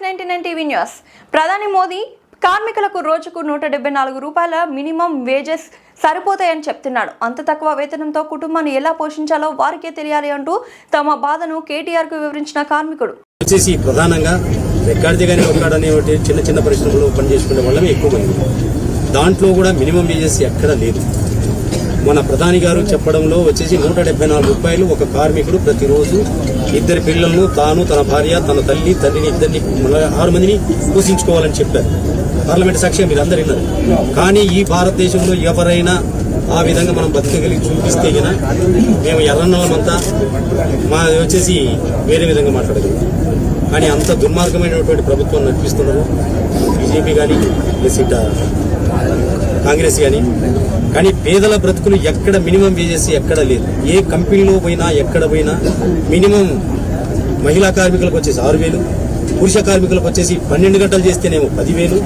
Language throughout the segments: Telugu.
X99 TV news. ప్రధాని మోదీ కార్మికులకు రోజుకు 174 రూపాయల మినిమం వేజెస్ సరిపోతాయని చెప్తున్నాడు. అంత తక్కువ వేతనంతో కుటుంబాన్ని ఎలా పోషించాలో వారికే తెలియాలి అంటూ తమ బాధను కేటీఆర్ కు వివరించిన కార్మికుడు వచ్చేసి ప్రధానంగా రెక్కాడిదిగానే ఒక్కడనే చిన్న చిన్న పరిశ్రమలో పనిచేసుకునే వాళ్ళమే ఎక్కువ మంది. దాంట్లో కూడా మినిమం వేజెస్ ఎక్కడ లేదు. మన ప్రధాని గారు చెప్పడంలో వచ్చేసి 174 రూపాయలు ఒక కార్మికుడు ప్రతిరోజు ఇద్దరు పిల్లలను తాను, తన భార్య, తన తండ్రిని ఇద్దరిని 6 మందిని పోషించుకోవాలని చెప్పారు. పార్లమెంట్ సాక్షిగా మీరు అందరు విన్నారు. కానీ ఈ భారతదేశంలో ఎవరైనా ఆ విధంగా మనం బతకగలిగి చూపిస్తే గిన మేము ఎర్రన్నలమంతా మా వచ్చేసి వేరే విధంగా మాట్లాడగలం. కానీ అంత దుర్మార్గమైనటువంటి ప్రభుత్వం నడిపిస్తున్నారు బీజేపీ కానీ కాంగ్రెస్ కానీ పేదల బ్రతుకులు ఎక్కడ మినిమం వేజెస్ ఎక్కడ లేదు. ఏ కంపెనీలో పోయినా ఎక్కడ పోయినా మినిమం మహిళా కార్మికులకు వచ్చేసి 6,000, పురుష కార్మికులకు వచ్చేసి 12 గంటలు చేస్తేనేమో 10,000,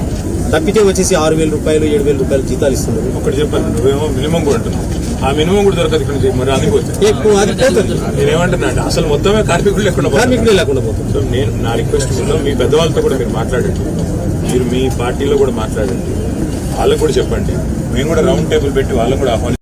తప్పితే వచ్చేసి 6,000 రూపాయలు 7,000 రూపాయలు జీతాలు ఇస్తున్నారు. ఒకటి చెప్పాను, నువ్వేమో మినిమం కూడా అంటున్నావు. ఆ మినిమం కూడా దొరకదు ఇక్కడ. మరి అది ఎక్కువ అది పోతుంది. నేనేమంటున్నా అంటే అసలు మొత్తమే కార్మికులు లేకుండా పోతుంది. సో నేను నా రిక్వెస్ట్ మీ పెద్దవాళ్ళతో కూడా మీరు మాట్లాడండి, మీరు మీ పార్టీలో కూడా మాట్లాడండి, వాళ్ళకు కూడా చెప్పండి. మేము కూడా రౌండ్ టేబుల్ పెట్టి వాళ్ళకు కూడా ఆహ్వానిస్తాం.